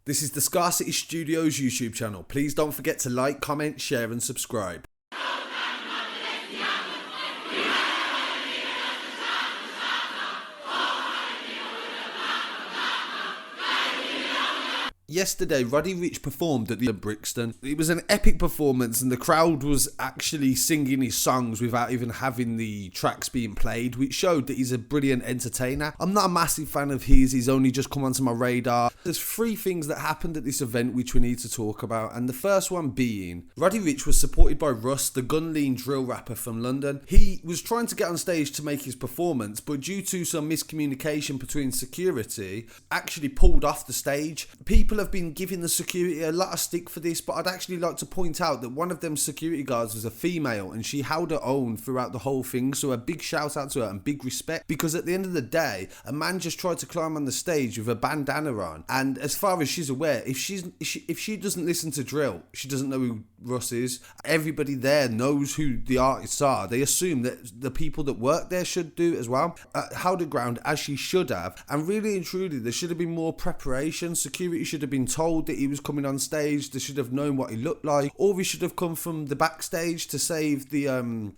This is the Scarcity Studios YouTube channel. Please don't forget to like, comment, share and subscribe. Yesterday, Roddy Ricch performed at the Brixton. It was an epic performance and the crowd was actually singing his songs without even having the tracks being played, which showed that he's a brilliant entertainer. I'm not a massive fan of his, he's only just come onto my radar. There's three things that happened at this event which we need to talk about, and the first one being, Roddy Ricch was supported by Russ, the gun-lean drill rapper from London. He was trying to get on stage to make his performance, but due to some miscommunication between security, actually pulled off the stage. People have been giving the security a lot of stick for this, but I'd actually like to point out that one of them security guards was a female and she held her own throughout the whole thing, so a big shout out to her and big respect, because at the end of the day a man just tried to climb on the stage with a bandana on, and as far as she's aware, if she doesn't listen to drill, she doesn't know who Russ is. Everybody there knows who the artists are. They assume that the people that work there should do as well. Held her ground as she should have, and really and truly there should have been more preparation. Security should have been told that he was coming on stage. They should have known what he looked like, or he should have come from the backstage to save the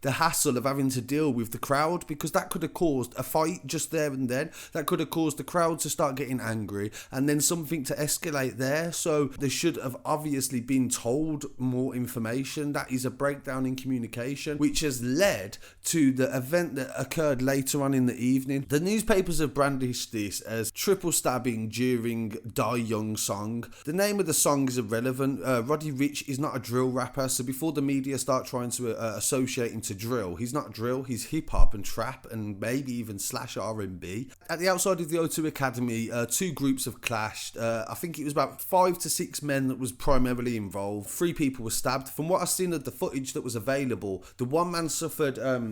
hassle of having to deal with the crowd, because that could have caused a fight just there and then. That could have caused the crowd to start getting angry and then something to escalate there. So they should have obviously been told more information. That is a breakdown in communication, which has led to the event that occurred later on in the evening. The newspapers have brandished this as triple stabbing during Die Young song. The name of the song is irrelevant. Roddy Ricch is not a drill rapper, so before the media start trying to associate him to drill, he's not drill, he's hip hop and trap and maybe even slash R&B. At the outside of the O2 Academy, two groups have clashed. I think it was about 5 to 6 men that was primarily involved. 3 people were stabbed. From what I've seen of the footage that was available, the one man suffered a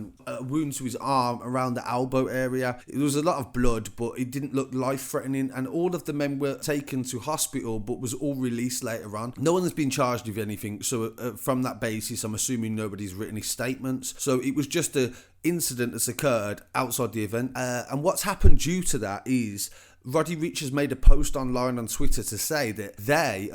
wound to his arm around the elbow area. There was a lot of blood, but it didn't look life-threatening, and all of the men were taken to hospital but was all released later on. No one has been charged with anything, so from that basis I'm assuming nobody's written any statements. So it was just an incident that's occurred outside the event, and what's happened due to that is Roddy Ricch has made a post online on Twitter to say that they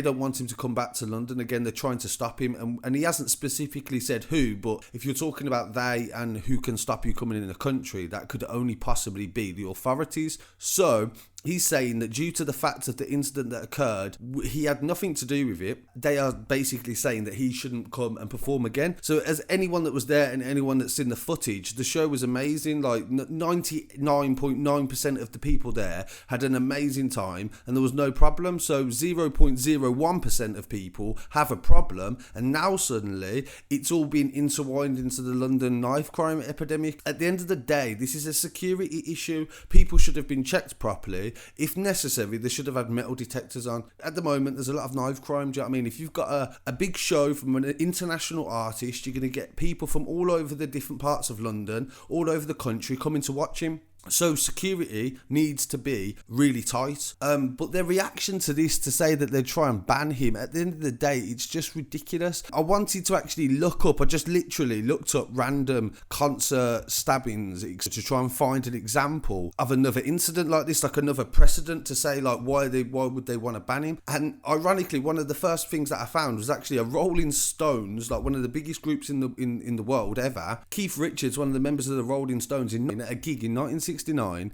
don't want him to come back to London again. They're trying to stop him, and he hasn't specifically said who, but if you're talking about they and who can stop you coming in the country, that could only possibly be the authorities. So he's saying that due to the fact of the incident that occurred, he had nothing to do with it. They are basically saying that he shouldn't come and perform again. So as anyone that was there and anyone that's seen the footage, the show was amazing. Like 99.9% of the people there had an amazing time and there was no problem. So 0.01% of people have a problem, and now suddenly it's all been intertwined into the London knife crime epidemic. At the end of the day, this is a security issue. People should have been checked properly. If necessary, they should have had metal detectors on. At the moment, there's a lot of knife crime. Do you know what I mean? If you've got a big show from an international artist, you're going to get people from all over the different parts of London, all over the country, coming to watch him. So security needs to be really tight. But their reaction to this, to say that they'd try and ban him, at the end of the day, it's just ridiculous. I wanted to actually look up, I just literally looked up random concert stabbings to try and find an example of another incident like this, like another precedent to say like why would they want to ban him. And ironically, one of the first things that I found was actually a Rolling Stones, like one of the biggest groups in the world ever. Keith Richards, one of the members of the Rolling Stones, in a gig in 1969,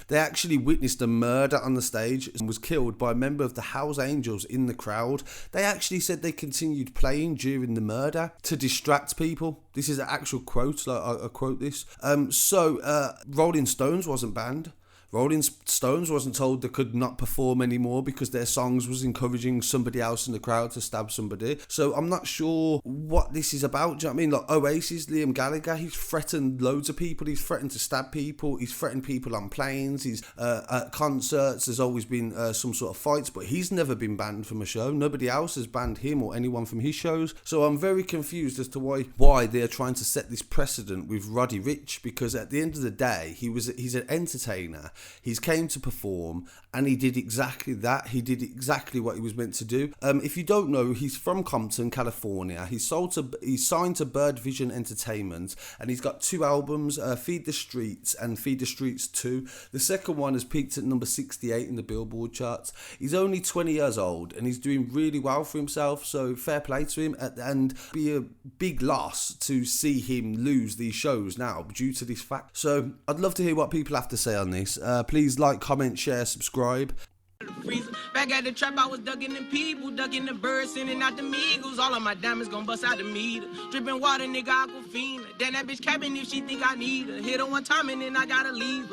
they actually witnessed a murder on the stage and was killed by a member of the Hells Angels in the crowd. They actually said they continued playing during the murder to distract people. This is an actual quote, like I quote this. Rolling Stones wasn't banned. Rolling Stones wasn't told they could not perform anymore because their songs was encouraging somebody else in the crowd to stab somebody. So I'm not sure what this is about. Do you know what I mean? Like Oasis, Liam Gallagher, he's threatened loads of people. He's threatened to stab people. He's threatened people on planes. He's at concerts. There's always been some sort of fights, but he's never been banned from a show. Nobody else has banned him or anyone from his shows. So I'm very confused as to why they're trying to set this precedent with Roddy Ricch, because at the end of the day, he's an entertainer. He's came to perform, and he did exactly that. He did exactly what he was meant to do. If you don't know, he's from Compton, California. He's signed to Bird Vision Entertainment, and he's got 2 albums, Feed the Streets and Feed the Streets 2. The second one has peaked at number 68 in the Billboard charts. He's only 20 years old, and he's doing really well for himself, so fair play to him, and be a big loss to see him lose these shows now due to this fact. So I'd love to hear what people have to say on this. Please like, comment, share, subscribe. Back at the trap, I was ducking the people, ducking the birds, sending out the Migos. All of my diamonds gon' bust out the meter. Dripping water, nigga, Aquafina. Then that bitch capping if she think I need her. Hit her one time and then I gotta leave her.